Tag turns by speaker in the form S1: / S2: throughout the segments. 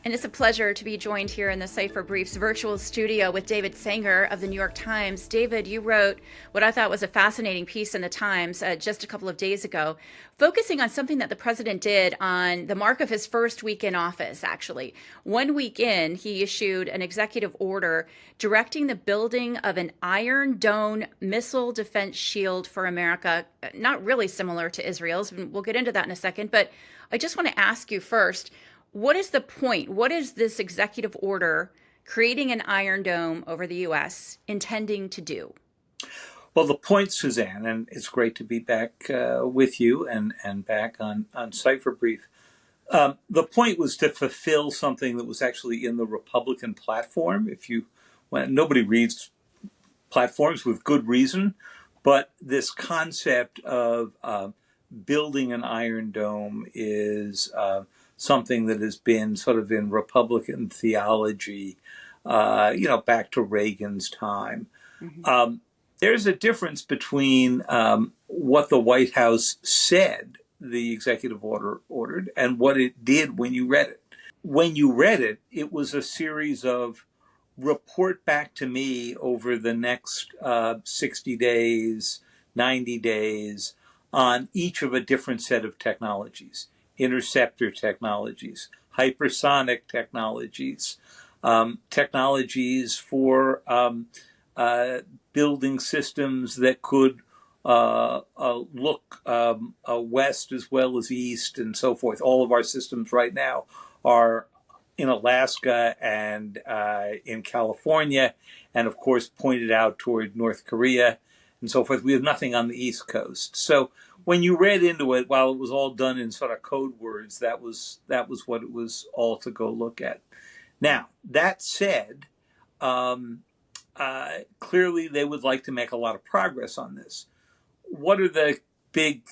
S1: And it's a pleasure to be joined here in the Cipher Briefs virtual studio with David Sanger of the New York Times. David, you wrote what I thought was a fascinating piece in the Times just a couple of days ago, focusing on something that the president did on the mark of his first week in office, actually. 1 week in, he issued an executive order directing the building of an Iron Dome missile defense shield for America, not really similar to Israel's. We'll get into that in a second, but I just want to ask you first, what is the point? What is this executive order creating an Iron Dome over the U.S. intending to do?
S2: Well, the point, Suzanne, and it's great to be back with you and back on Cipher Brief. The point was to fulfill something that was actually in the Republican platform. When nobody reads platforms with good reason, but this concept of building an Iron Dome is something that has been sort of in Republican theology, back to Reagan's time. Mm-hmm. There's a difference between what the White House said the executive order ordered and what it did when you read it. When you read it, it was a series of report back to me over the next 60 days, 90 days on each of a different set of technologies. Interceptor technologies, hypersonic technologies, technologies for building systems that could look west as well as east and so forth. All of our systems right now are in Alaska and in California, and of course pointed out toward North Korea and so forth. We have nothing on the East Coast. So when you read into it, while it was all done in sort of code words, that was what it was all to go look at. Now, that said, clearly they would like to make a lot of progress on this. What are the big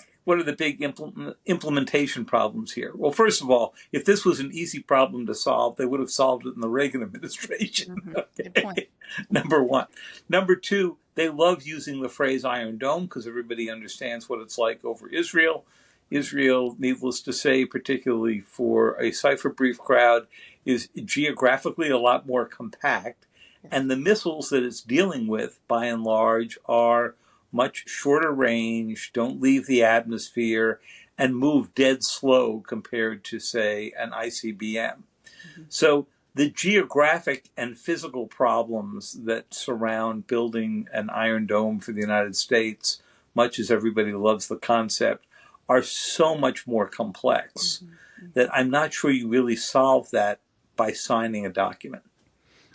S2: implementation problems here? Well, first of all, if this was an easy problem to solve, they would have solved it in the Reagan administration.
S1: Mm-hmm.
S2: Okay.
S1: Good point.
S2: Number one. Number two, they love using the phrase Iron Dome because everybody understands what it's like over Israel. Israel, needless to say, particularly for a Cipher Brief crowd, is geographically a lot more compact. And the missiles that it's dealing with, by and large, are much shorter range, don't leave the atmosphere, and move dead slow compared to, say, an ICBM. Mm-hmm. So the geographic and physical problems that surround building an Iron Dome for the United States, much as everybody loves the concept, are so much more complex that I'm not sure you really solve that by signing a document.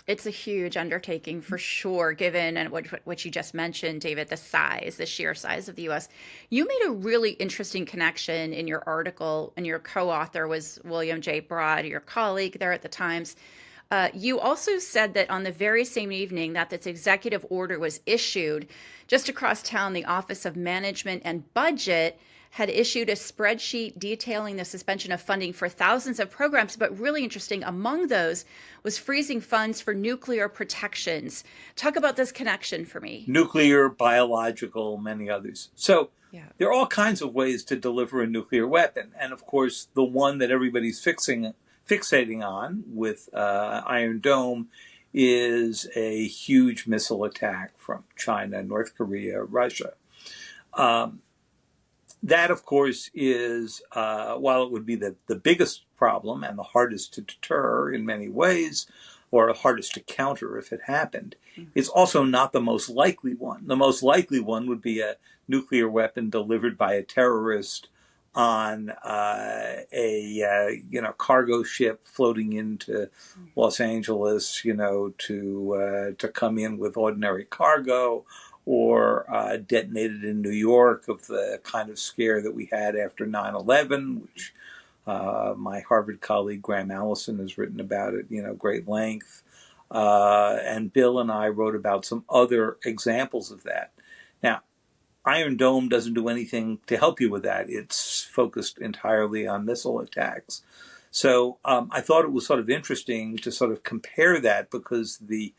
S1: It's a huge undertaking for sure, given and what you just mentioned, David, the sheer size of the U.S. You made a really interesting connection in your article, and your co-author was William J. Broad, your colleague there at the Times. You also said that on the very same evening that this executive order was issued, just across town, the Office of Management and Budget had issued a spreadsheet detailing the suspension of funding for thousands of programs, but really interesting among those was freezing funds for nuclear protections. Talk about this connection for me.
S2: Nuclear, biological, many others. So there are all kinds of ways to deliver a nuclear weapon. And of course, the one that everybody's fixating on with Iron Dome is a huge missile attack from China, North Korea, Russia. That, of course, is, while it would be the biggest problem and the hardest to deter in many ways, or hardest to counter if it happened, it's also not the most likely one. The most likely one would be a nuclear weapon delivered by a terrorist on a cargo ship floating into Los Angeles, to come in with ordinary cargo, or detonated in New York, of the kind of scare that we had after 9/11, which my Harvard colleague Graham Allison has written about at great length. And Bill and I wrote about some other examples of that. Now, Iron Dome doesn't do anything to help you with that. It's focused entirely on missile attacks. So I thought it was sort of interesting to sort of compare that, because the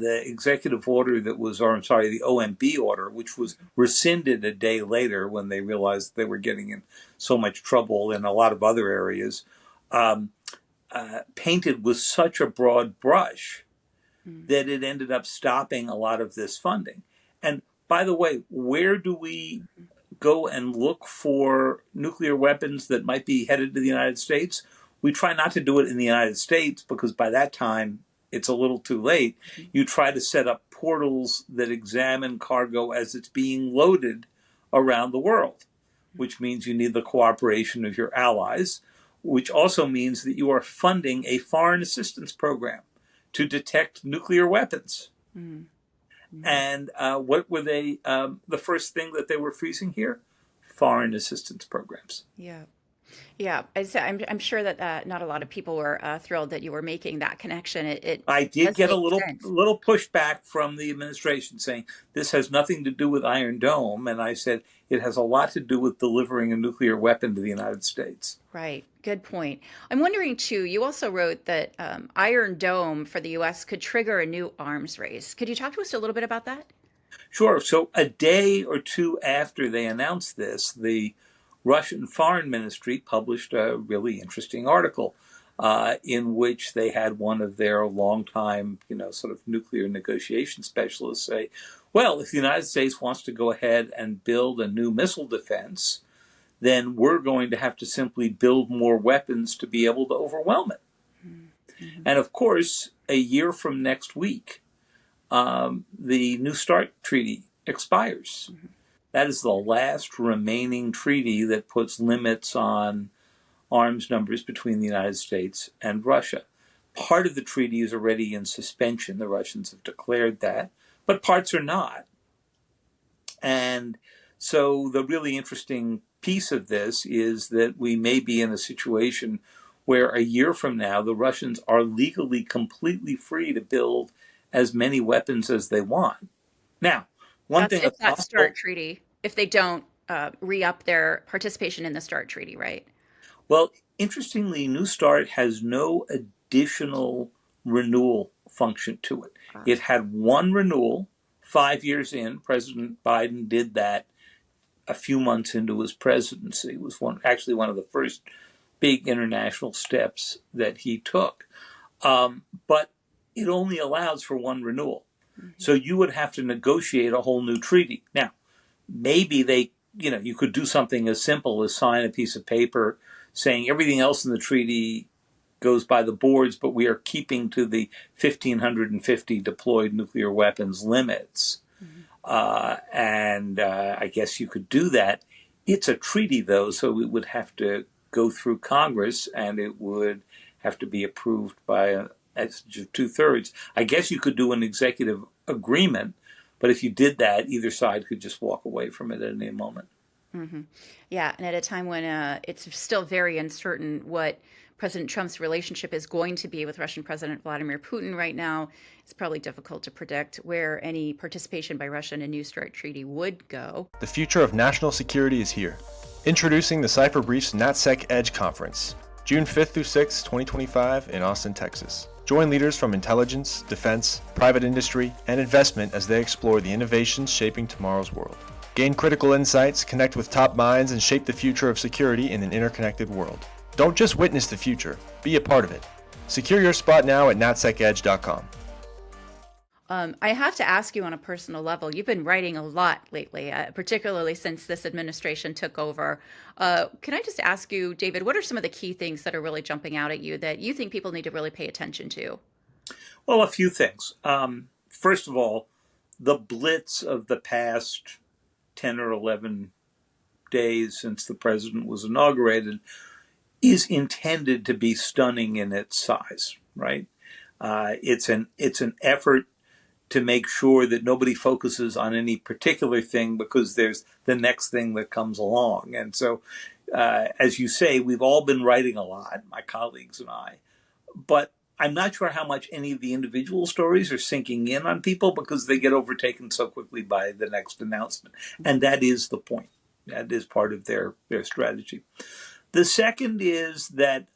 S2: executive order the OMB order, which was rescinded a day later when they realized they were getting in so much trouble in a lot of other areas, painted with such a broad brush that it ended up stopping a lot of this funding. And by the way, where do we go and look for nuclear weapons that might be headed to the United States? We try not to do it in the United States because by that time it's a little too late. You try to set up portals that examine cargo as it's being loaded around the world, which means you need the cooperation of your allies, which also means that you are funding a foreign assistance program to detect nuclear weapons. And what were they, the first thing that they were freezing here? Foreign assistance programs.
S1: Yeah. Yeah, I'm sure that not a lot of people were thrilled that you were making that connection. It
S2: I did
S1: does
S2: get a
S1: make sense.
S2: little pushback from the administration saying this has nothing to do with Iron Dome, and I said it has a lot to do with delivering a nuclear weapon to the United States.
S1: Right. Good point. I'm wondering too, you also wrote that Iron Dome for the US could trigger a new arms race. Could you talk to us a little bit about that?
S2: Sure. So a day or two after they announced this, the Russian Foreign Ministry published a really interesting article in which they had one of their longtime, sort of nuclear negotiation specialists say, well, if the United States wants to go ahead and build a new missile defense, then we're going to have to simply build more weapons to be able to overwhelm it. Mm-hmm. And of course, a year from next week, the New START treaty expires. Mm-hmm. That is the last remaining treaty that puts limits on arms numbers between the United States and Russia. Part of the treaty is already in suspension. The Russians have declared that, but parts are not. And so the really interesting piece of this is that we may be in a situation where a year from now, the Russians are legally completely free to build as many weapons as they want. Now, one
S1: That's
S2: thing
S1: if
S2: that's
S1: that
S2: possible,
S1: START treaty, if they don't re-up their participation in the START treaty, right?
S2: well, interestingly, New START has no additional renewal function to it. It had one renewal 5 years in. President Biden did that a few months into his presidency. It was actually one of the first big international steps that he took. But it only allows for one renewal. Mm-hmm. So you would have to negotiate a whole new treaty. Now, maybe you could do something as simple as sign a piece of paper saying everything else in the treaty goes by the boards, but we are keeping to the 1,550 deployed nuclear weapons limits. Mm-hmm. And I guess you could do that. It's a treaty, though, so it would have to go through Congress, and it would have to be approved by a 2/3. I guess you could do an executive agreement, but if you did that, either side could just walk away from it at any moment.
S1: Mm-hmm. Yeah, and at a time when it's still very uncertain what President Trump's relationship is going to be with Russian President Vladimir Putin right now, it's probably difficult to predict where any participation by Russia in a New START treaty would go.
S3: The future of national security is here. Introducing the Cipher Brief's NatSec Edge Conference, June 5th through 6th, 2025 in Austin, Texas. Join leaders from intelligence, defense, private industry, and investment as they explore the innovations shaping tomorrow's world. Gain critical insights, connect with top minds, and shape the future of security in an interconnected world. Don't just witness the future, be a part of it. Secure your spot now at natsekedge.com.
S1: I have to ask you on a personal level, you've been writing a lot lately, particularly since this administration took over. Can I just ask you, David, what are some of the key things that are really jumping out at you that you think people need to really pay attention to?
S2: Well, a few things. First of all, the blitz of the past 10 or 11 days since the president was inaugurated is intended to be stunning in its size, right? It's an effort to make sure that nobody focuses on any particular thing because there's the next thing that comes along. And so, as you say, we've all been writing a lot, my colleagues and I, but I'm not sure how much any of the individual stories are sinking in on people because they get overtaken so quickly by the next announcement. And that is the point. That is part of their strategy. The second is that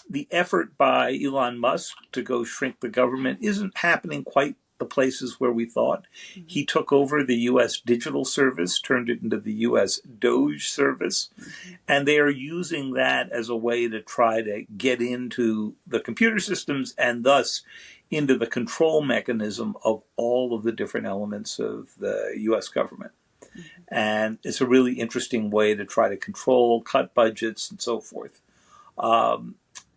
S2: the effort by Elon Musk to go shrink the government isn't happening quite the places where we thought. Mm-hmm. He took over the U.S. digital service, turned it into the U.S. Doge service, mm-hmm. and they are using that as a way to try to get into the computer systems and thus into the control mechanism of all of the different elements of the U.S. government. Mm-hmm. And it's a really interesting way to try to control, cut budgets, and so forth.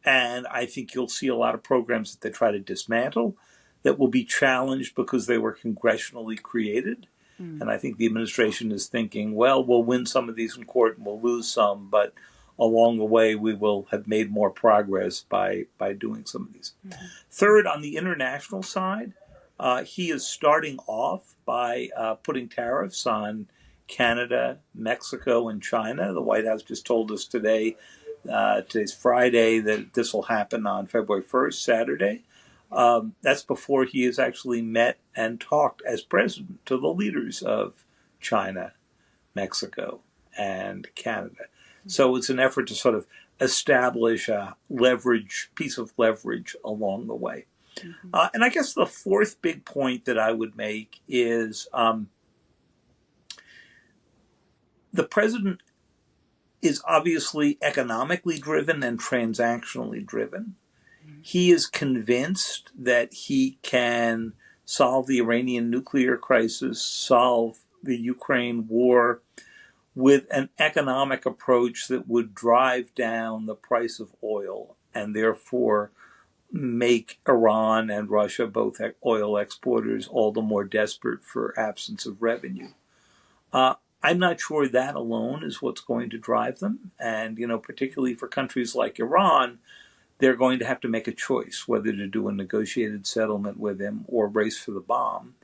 S2: And I think you'll see a lot of programs that they try to dismantle that will be challenged because they were congressionally created. Mm. And I think the administration is thinking, well, we'll win some of these in court and we'll lose some, but along the way we will have made more progress by doing some of these. Mm-hmm. Third, on the international side, he is starting off by putting tariffs on Canada, Mexico, and China. The White House just told us today's Friday, that this will happen on February 1st, Saturday. That's before he has actually met and talked as president to the leaders of China, Mexico, and Canada. So it's an effort to sort of establish a piece of leverage along the way. Mm-hmm. And I guess the fourth big point that I would make is the president is obviously economically driven and transactionally driven. Mm-hmm. He is convinced that he can solve the Iranian nuclear crisis, solve the Ukraine war with an economic approach that would drive down the price of oil and therefore make Iran and Russia, both oil exporters, all the more desperate for absence of revenue. I'm not sure that alone is what's going to drive them. And, particularly for countries like Iran, they're going to have to make a choice whether to do a negotiated settlement with him or race for the bomb.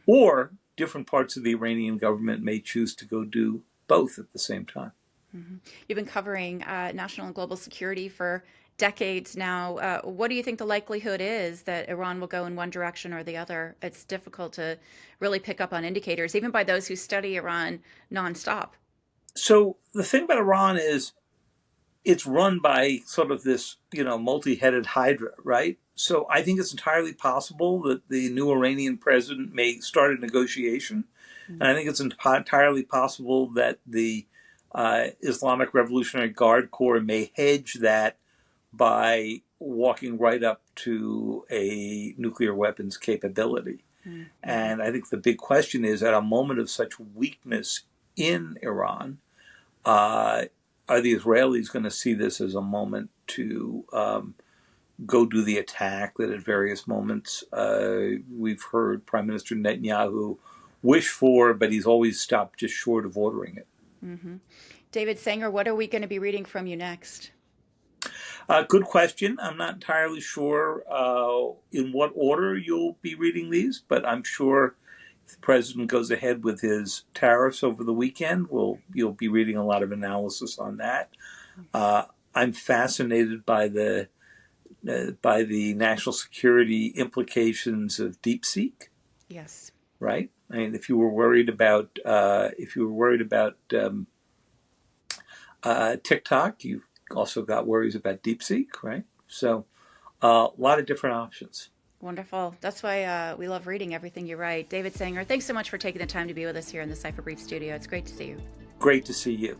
S2: Or different parts of the Iranian government may choose to go do both at the same time.
S1: Mm-hmm. You've been covering national and global security for decades now. What do you think the likelihood is that Iran will go in one direction or the other? It's difficult to really pick up on indicators, even by those who study Iran nonstop.
S2: So the thing about Iran is it's run by sort of this, multi-headed hydra, right? So I think it's entirely possible that the new Iranian president may start a negotiation. Mm-hmm. And I think it's entirely possible that the Islamic Revolutionary Guard Corps may hedge that by walking right up to a nuclear weapons capability. Mm-hmm. And I think the big question is, at a moment of such weakness in Iran, are the Israelis going to see this as a moment to go do the attack that at various moments we've heard Prime Minister Netanyahu wish for, but he's always stopped just short of ordering it.
S1: Mm-hmm. David Sanger, what are we going to be reading from you next?
S2: Good question. I'm not entirely sure in what order you'll be reading these, but I'm sure if the president goes ahead with his tariffs over the weekend, you'll be reading a lot of analysis on that. I'm fascinated by the national security implications of DeepSeek.
S1: Yes.
S2: Right. I mean, if you were worried about TikTok, you've also got worries about DeepSeek, right? So a lot of different options.
S1: Wonderful. That's why we love reading everything you write. David Sanger, thanks so much for taking the time to be with us here in the Cipher Brief studio. It's great to see you.
S2: Great to see you.